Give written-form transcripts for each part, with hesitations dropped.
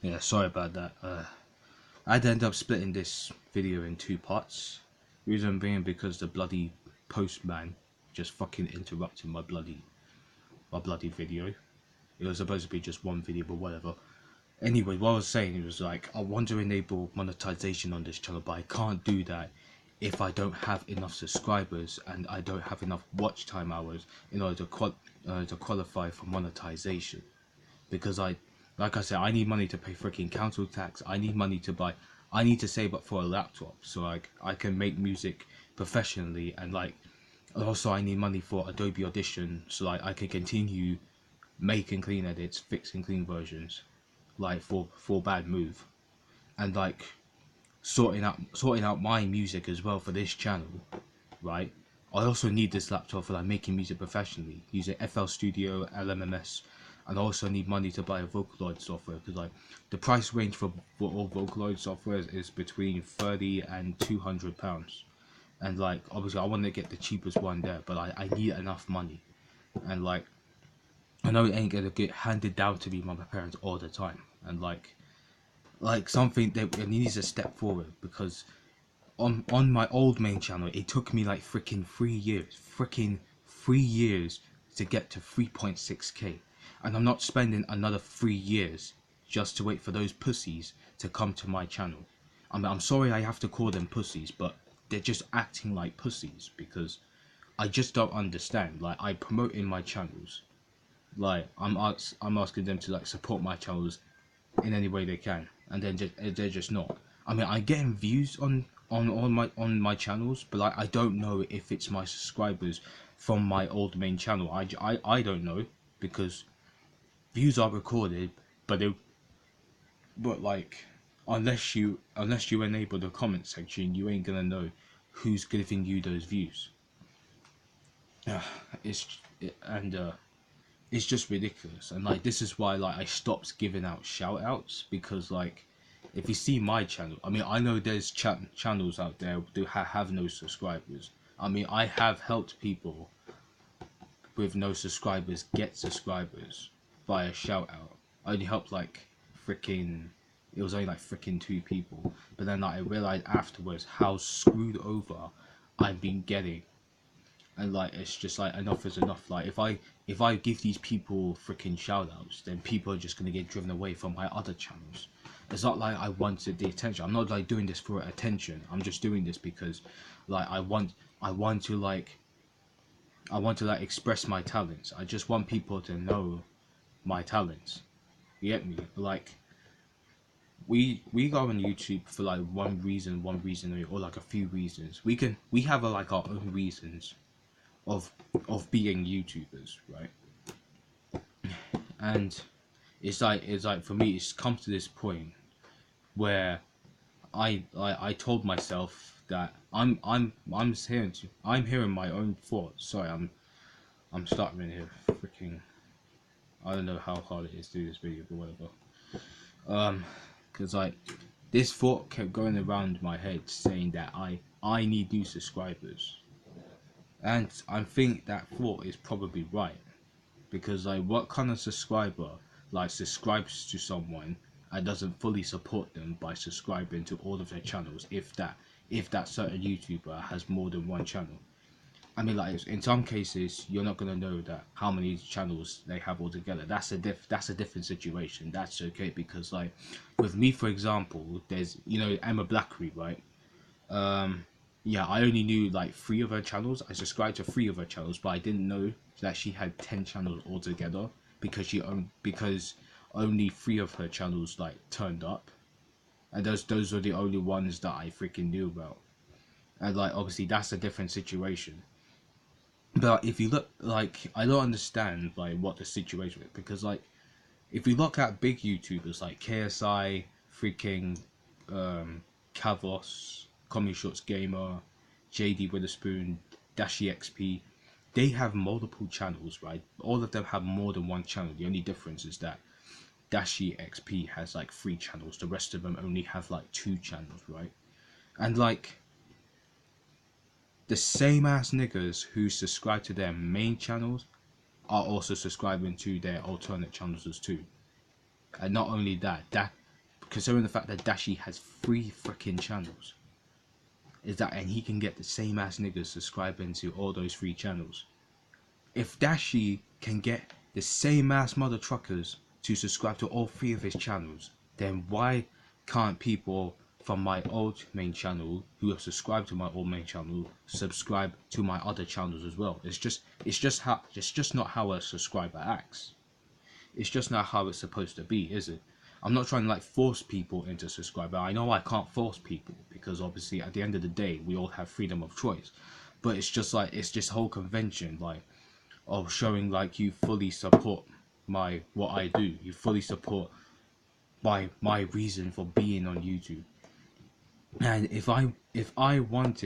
Yeah, sorry about that. I'd end up splitting this video in two parts. Reason being because the bloody postman just fucking interrupted my bloody video. It was supposed to be just one video, but whatever. Anyway, what I was saying, it was like, I want to enable monetization on this channel, but I can't do that if I don't have enough subscribers and I don't have enough watch time hours in order to qualify for monetization. Because like I said, I need money to pay freaking council tax. I need money to buy. I need to save up for a laptop so I can make music professionally, and like also I need money for Adobe Audition so like I can continue making clean edits, fixing clean versions, like for Bad Move, and like sorting out my music as well for this channel, right? I also need this laptop for like making music professionally, using FL Studio, LMMS, and I also need money to buy a Vocaloid software because like the price range for all Vocaloid software is between £30 and £200, and like obviously I want to get the cheapest one there, but I need enough money, and like I know it ain't gonna get handed down to me by my parents all the time, and like something that it needs to step forward because on my old main channel it took me like freaking 3 years to get to 3.6k, and I'm not spending another 3 years just to wait for those pussies to come to my channel. I mean, I'm sorry I have to call them pussies, but they're just acting like pussies because I just don't understand. Like, I promote in my channels, like I'm asking them to like support my channels in any way they can, and then they're just not. I mean, I'm getting views on my channels, but like I don't know if it's my subscribers from my old main channel. I don't know because views are recorded, but like unless you enable the comment section, you ain't gonna know who's giving you those views. It's and it's just ridiculous, and like this is why like I stopped giving out shout outs, because like if you see my channel, I mean I know there's channels out there who have no subscribers. I mean I have helped people with no subscribers get subscribers via shout out. I only helped like freaking it was only like freaking 2 people, but then like, I realized afterwards how screwed over I've been getting, and like it's just like enough is enough. Like if I give these people freaking shout outs, then people are just gonna get driven away from my other channels. It's not like I wanted the attention. I'm not like doing this for attention. I'm just doing this because like I want to express my talents. I just want people to know my talents. You get me? Like we go on YouTube for like one reason only, or like a few reasons. We have like our own reasons of being YouTubers, right? And it's like for me, it's come to this point where I told myself that I'm hearing my own thoughts. Sorry, I'm starting here. Freaking, I don't know how hard it is to do this video, but whatever. Because like this thought kept going around my head saying that I need new subscribers, and I think that thought is probably right. Because like what kind of subscriber like subscribes to someone and doesn't fully support them by subscribing to all of their channels, if that certain YouTuber has more than one channel? I mean, like in some cases you're not gonna know that how many channels they have altogether. That's a different situation. That's okay, because like with me, for example, there's Emma Blackery, right? Yeah, I only knew like 3 of her channels. I subscribed to 3 of her channels, but I didn't know that she had 10 channels altogether, because only 3 of her channels like turned up, and those were the only ones that I freaking knew about. And like obviously that's a different situation. But if you look, like I don't understand like what the situation is, because like if you look at big YouTubers like KSI, freaking Kavos, Comedy Shorts Gamer, JD Witherspoon, Dashi XP, they have multiple channels, right? All of them have more than one channel. The only difference is that Dashi XP has like 3 channels. The rest of them only have like 2 channels, right? And like the same ass niggas who subscribe to their main channels are also subscribing to their alternate channels as too. And not only that considering the fact that Dashi has 3 freaking channels, is that, and he can get the same ass niggas subscribing to all those 3 channels. If Dashi can get the same ass mother truckers to subscribe to all 3 of his channels, then why can't people from my old main channel who have subscribed to my old main channel subscribe to my other channels as well? It's just not how a subscriber acts. It's just not how it's supposed to be, is it? I'm not trying to like force people into subscribing. I know I can't force people because obviously at the end of the day we all have freedom of choice. But it's just like, it's just whole convention like of showing like you fully support what I do. You fully support my reason for being on YouTube. And if I want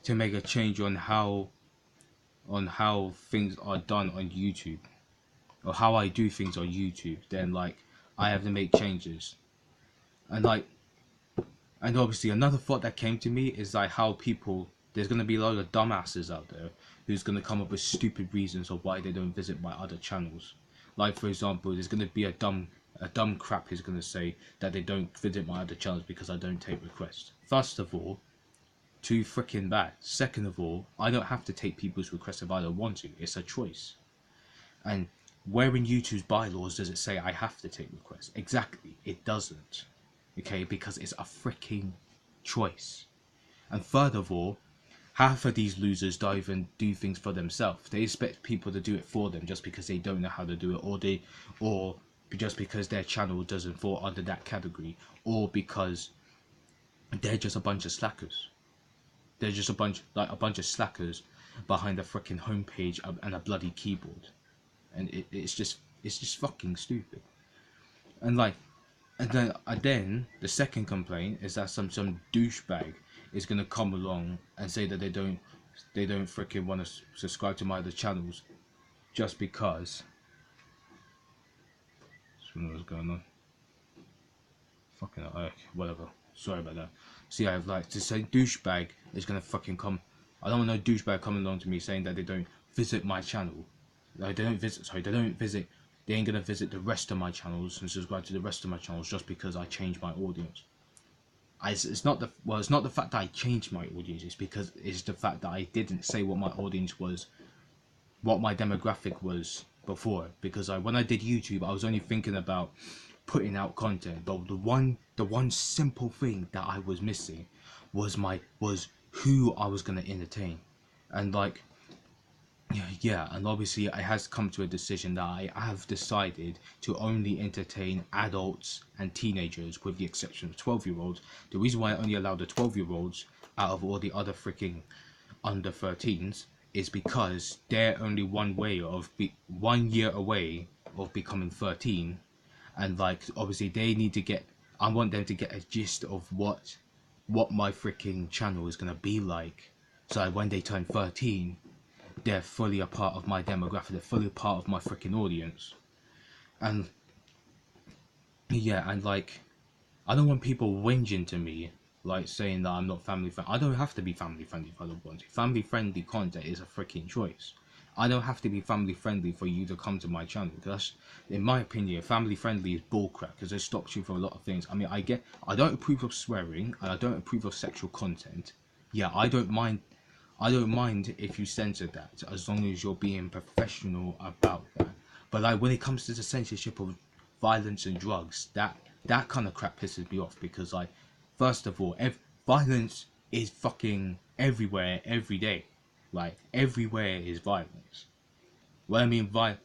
to make a change on how things are done on YouTube, or how I do things on YouTube, then like I have to make changes. And like, and obviously another thought that came to me is like how there's gonna be a lot of dumbasses out there who's gonna come up with stupid reasons of why they don't visit my other channels. Like for example, there's gonna be a dumb crap who's gonna say that they don't visit my other channels because I don't take requests. First of all, too freaking bad. Second of all, I don't have to take people's requests if I don't want to. It's a choice. And where in YouTube's bylaws does it say I have to take requests? Exactly, it doesn't. Okay, because it's a freaking choice. And third of all, half of these losers don't even do things for themselves. They expect people to do it for them just because they don't know how to do it, or just because their channel doesn't fall under that category, or because they're just a bunch of slackers. They're just a bunch of slackers behind a freaking homepage and a bloody keyboard. And it's just fucking stupid. And like, and then the second complaint is that some douchebag is gonna come along and say that they don't freaking want to subscribe to my other channels just because. I don't know what's going on. Fucking whatever. Sorry about that. See, I have like to say douchebag is gonna fucking come. I don't want no douchebag coming along to me saying that they don't visit my channel. Like, they don't visit. They ain't gonna visit the rest of my channels and subscribe to the rest of my channels just because I changed my audience. It's not the fact that I changed my audience. It's the fact that I didn't say what my audience was, what my demographic was before. Because when I did YouTube, I was only thinking about putting out content. But the one simple thing that I was missing was who I was gonna entertain, and like. Yeah, and obviously it has come to a decision that I have decided to only entertain adults and teenagers with the exception of 12-year-olds. The reason why I only allow the 12-year-olds out of all the other freaking under 13s is because they're only 1 year away of becoming 13, and like obviously they need to get, I want them to get a gist of what my freaking channel is gonna be like, so that when they turn 13 they're fully a part of my demographic, they're fully a part of my freaking audience. And yeah, and like, I don't want people whinging to me, like saying that I'm not family friendly. I don't have to be family friendly if I don't want to. Family friendly content is a freaking choice. I don't have to be family friendly for you to come to my channel. Because in my opinion, family friendly is bullcrap because it stops you from a lot of things. I mean, I don't approve of swearing and I don't approve of sexual content. Yeah, I don't mind if you censor that, as long as you're being professional about that. But like when it comes to the censorship of violence and drugs, that kind of crap pisses me off, because like, first of all, violence is fucking everywhere, every day. Like everywhere is violence. Well, I mean like,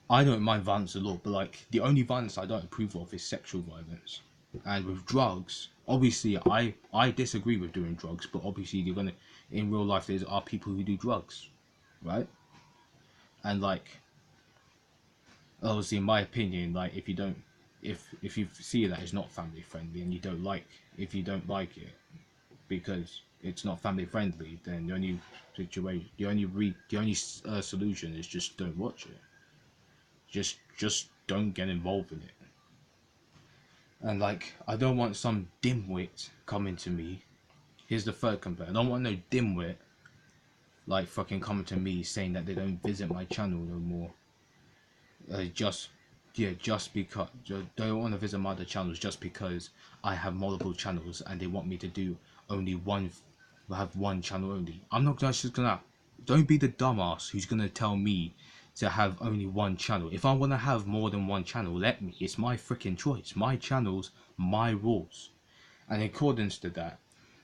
I don't mind violence a lot, but like the only violence I don't approve of is sexual violence. And with drugs, obviously I disagree with doing drugs, but obviously you're gonna, in real life there are people who do drugs, right? And like, obviously in my opinion, like if you see that it's not family friendly and you don't like it because it's not family friendly, then the only solution is just don't watch it. Just don't get involved in it. And like, I don't want some dimwit coming to me. Here's the third complaint. I don't want no dimwit like fucking coming to me saying that they don't visit my channel no more. Just yeah, just because they don't want to visit my other channels just because I have multiple channels and they want me to do only one, have one channel only. I'm not just gonna. Don't be the dumbass who's gonna tell me to have only one channel. If I want to have more than one channel, let me. It's my freaking choice. My channels, my rules. And in accordance to that,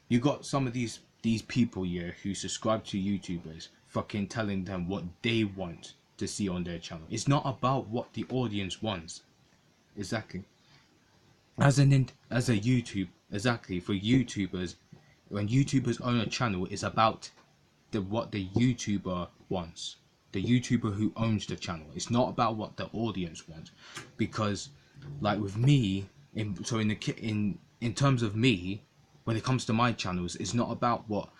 you got some of these people here who subscribe to YouTubers fucking telling them what they want to see on their channel. It's not about what the audience wants. Exactly. As a YouTube, exactly, for YouTubers, when YouTubers own a channel, it's about what the YouTuber wants. The YouTuber who owns the channel. It's not about what the audience wants. Because like with me, in terms of me, when it comes to my channels, it's not about what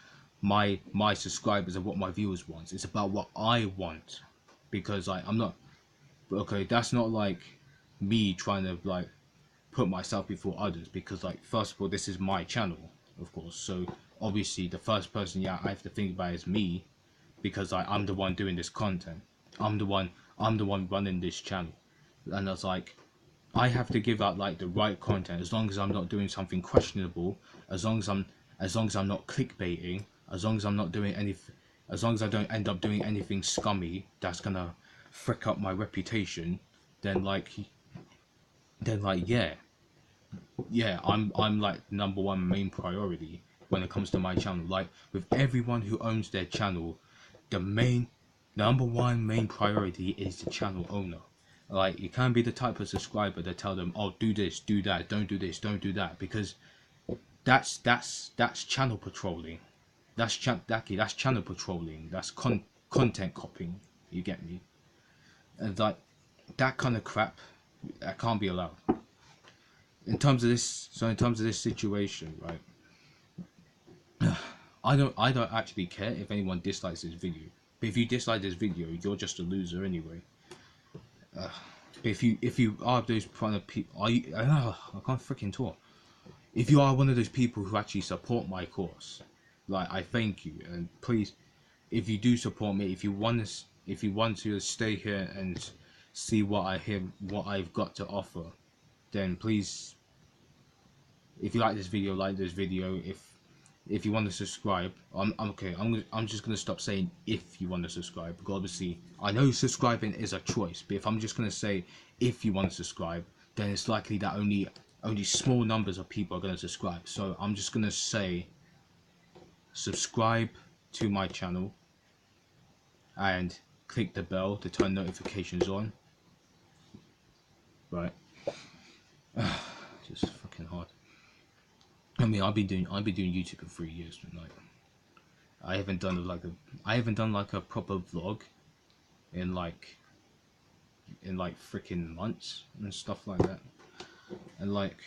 my subscribers and what my viewers want. It's about what I want. Because like I'm not, okay, that's not like me trying to like put myself before others, because like first of all, this is my channel, of course, so obviously the first person, yeah, I have to think about is me, because like I'm the one doing this content. I'm the one running this channel, and it's like I have to give out like the right content, as long as I'm not doing something questionable, as long as I'm not clickbaiting, as long as I'm not doing anything, as long as I don't end up doing anything scummy that's gonna frick up my reputation, then like yeah, I'm like number one main priority when it comes to my channel. Like with everyone who owns their channel, the number one main priority is the channel owner. Like you can't be the type of subscriber that tell them, oh, do this, do that, don't do this, don't do that, because that's channel patrolling. That's channel patrolling. That's content copying. You get me? And like that kind of crap, that can't be allowed. In terms of this situation, right, I don't actually care if anyone dislikes this video, but if you dislike this video, you're just a loser anyway. If you are those kind of people, I can't freaking talk. If you are one of those people who actually support my course, like, I thank you, and please, if you do support me, if you want to stay here and see what I've got to offer, then please, if you like this video, like this video. If you want to subscribe, I'm okay. I'm just gonna stop saying if you want to subscribe, because obviously I know subscribing is a choice. But if I'm just gonna say if you want to subscribe, then it's likely that only small numbers of people are gonna subscribe. So I'm just gonna say subscribe to my channel and click the bell to turn notifications on. Right. Just fucking hard. I mean, I've been doing YouTube for 3 years, like I haven't done like a proper vlog in like freaking months and stuff like that. And like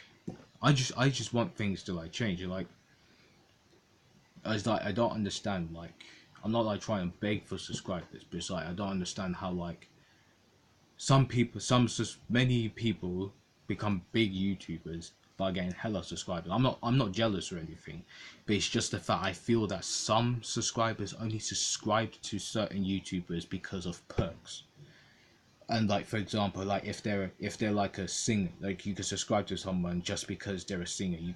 I just want things to like change. And like I don't understand, like I'm not like trying to beg for subscribers, but it's like I don't understand how like many people become big YouTubers by getting hella subscribers. I'm not jealous or anything, but it's just the fact I feel that some subscribers only subscribe to certain YouTubers because of perks. And like, for example, like if they're like a singer, like you could subscribe to someone just because they're a singer. They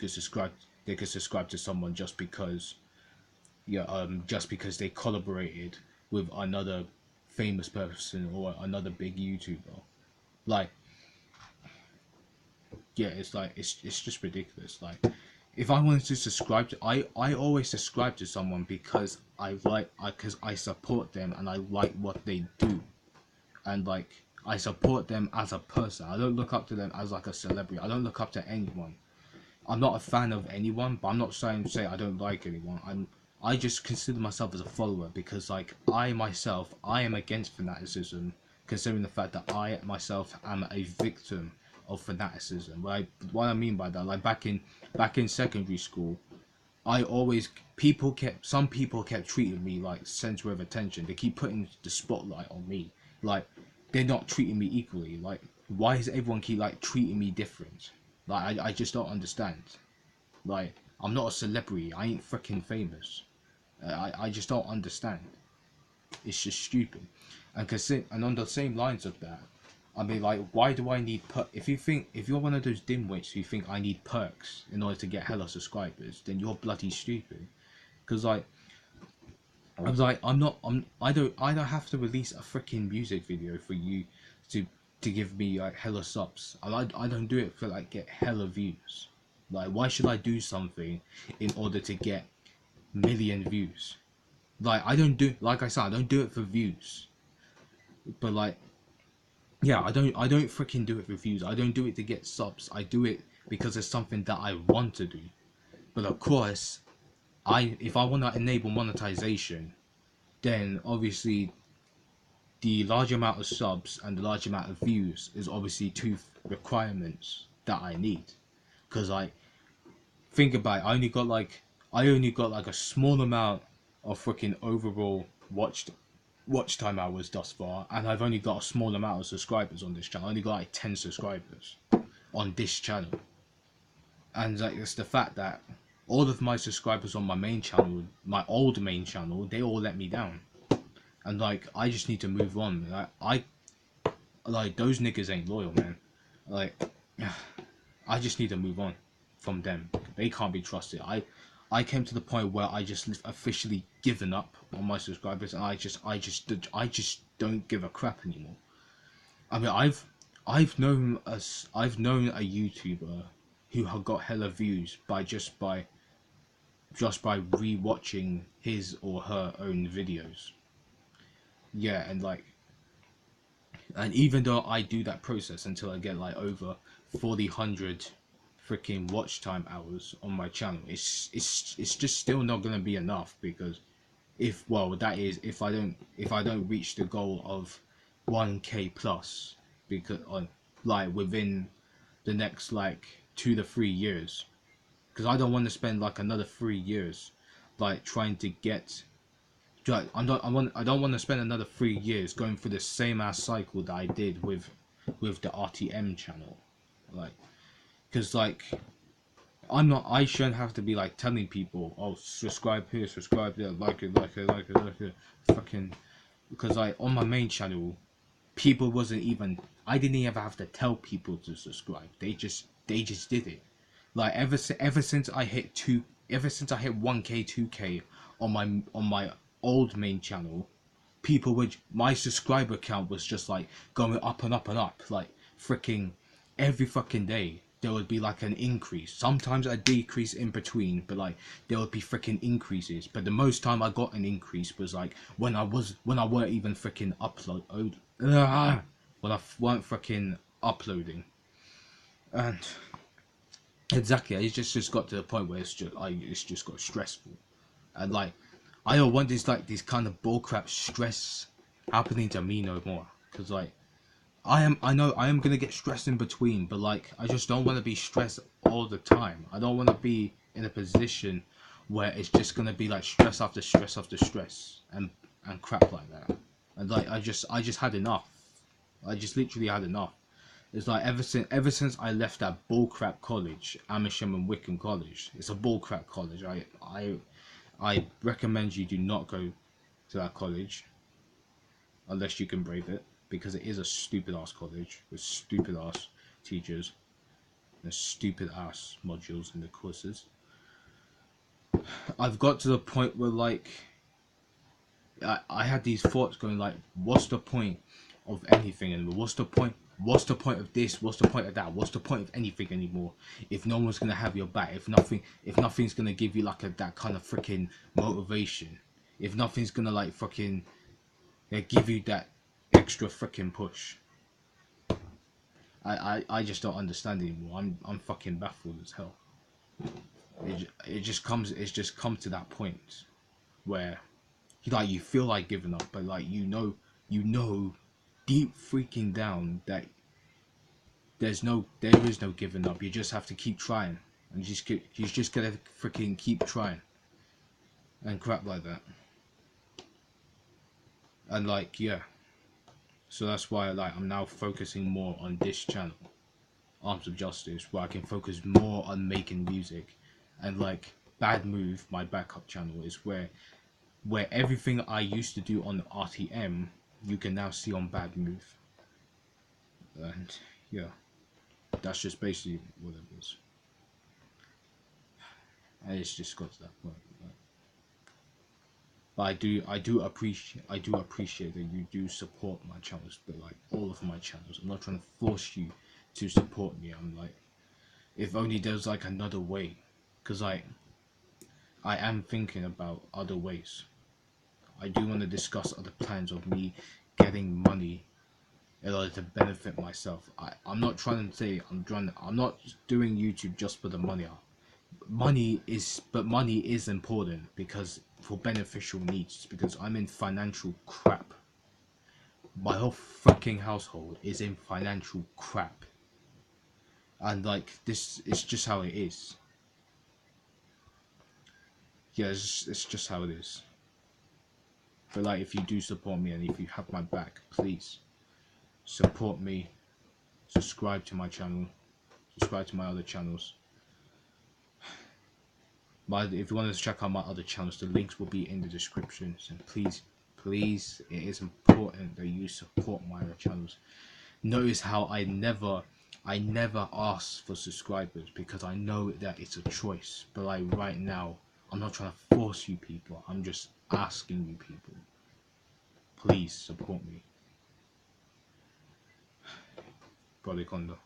could subscribe to someone just because just because they collaborated with another famous person or another big YouTuber. Like, yeah, it's like it's just ridiculous. Like, if I wanted to subscribe to, I always subscribe to someone because because I support them and I like what they do, and like I support them as a person. I don't look up to them as like a celebrity. I don't look up to anyone. I'm not a fan of anyone, but I'm not saying to say I don't like anyone. I just consider myself as a follower, because like I myself, I am against fanaticism, considering the fact that I myself am a victim of fanaticism. What I mean by that, like back in secondary school, some people kept treating me like center of attention. They keep putting the spotlight on me. Like, they're not treating me equally. Like, why does everyone keep like treating me different? Like, I just don't understand. Like, I'm not a celebrity. I ain't freaking famous. I just don't understand. It's just stupid. And on the same lines of that, I mean, like, why do I need if you're one of those dimwits who think I need perks in order to get hella subscribers, then you're bloody stupid. Because I don't have to release a freaking music video for you to give me like hella subs. I don't do it for like get hella views. Like, why should I do something in order to get million views? Like, like I said, I don't do it for views. But like, yeah, I don't freaking do it for views. I don't do it to get subs. I do it because it's something that I want to do. But of course, if I want to enable monetization, then obviously the large amount of subs and the large amount of views is obviously two requirements that I need. Because I think about it, I only got like a small amount of freaking overall watch time hours thus far, and I've only got a small amount of subscribers on this channel. I only got like 10 subscribers on this channel. And like, it's the fact that all of my subscribers on my main channel, my old main channel, they all let me down. And like, I just need to move on. Like those niggas ain't loyal, man. Like, I just need to move on from them. They can't be trusted. I came to the point where I just officially given up on my subscribers, and I just don't give a crap anymore. I mean, I've known a YouTuber who had got hella views by rewatching his or her own videos. Yeah, and even though I do that process until I get like over 400 freaking watch time hours on my channel, it's just still not gonna be enough, because if I don't reach the goal of 1k plus, because on like within the next like 2 to 3 years, because I don't want to spend like another 3 years like trying to get. I don't want to spend another 3 years going through the same ass cycle that I did with the RTM channel, like, because like I shouldn't have to be like telling people, oh, subscribe here, subscribe there, like it, fucking, because like on my main channel, people wasn't even, I didn't even have to tell people to subscribe. They just did it. Like ever since I hit 1k 2k on my old main channel, my subscriber count was just like going up and up and up. Like freaking every fucking day there would be like an increase, sometimes a decrease in between, but like there would be freaking increases. But the most time I got an increase was like when I weren't even freaking when I weren't freaking uploading. And exactly, it just got to the point where it's just got stressful. And like, I don't want this kind of bullcrap stress happening to me no more. Because like, I know I am gonna get stressed in between, but like, I just don't want to be stressed all the time. I don't want to be in a position where it's just gonna be like stress after stress after stress and crap like that. And like, I just had enough. I just literally had enough. It's like ever since I left that bullcrap college, Amersham and Wickham College. It's a bullcrap college. I recommend you do not go to that college unless you can brave it, because it is a stupid ass college with stupid ass teachers and stupid ass modules in the courses. I've got to the point where like I had these thoughts going like, what's the point of anything anymore? What's the point of this? What's the point of that? What's the point of anything anymore if no one's gonna have your back? If nothing's gonna give you like that kind of freaking motivation? If nothing's gonna like fucking give you that extra freaking push? I just don't understand anymore. I'm fucking baffled as hell. It's just come to that point where like you feel like giving up, but like you know deep freaking down that there is no giving up. You just have to keep trying, and you just gotta freaking keep trying and crap like that. And like, yeah, so that's why like I'm now focusing more on this channel, Arms of Justice, where I can focus more on making music. And like Bad Move, my backup channel, is where everything I used to do on RTM you can now see on Bad Move. And yeah, that's just basically what it is. And it's just got to that point. But I do appreciate that you do support my channels, but like all of my channels. I'm not trying to force you to support me. I'm like, if only there's like another way, because I am thinking about other ways. I do want to discuss other plans of me getting money in order to benefit myself. I'm not trying to say I'm not doing YouTube just for the money. Money is important because for beneficial needs, because I'm in financial crap. My whole fucking household is in financial crap. And like this it's just how it is. Yeah, it's just how it is. But like, if you do support me and if you have my back, please support me, subscribe to my channel, subscribe to my other channels. But if you want to check out my other channels, the links will be in the description. And please, it is important that you support my other channels. Notice how I never ask for subscribers, because I know that it's a choice. But like right now, I'm not trying to force you people. I'm just asking you people. Please support me. Brother Kondo.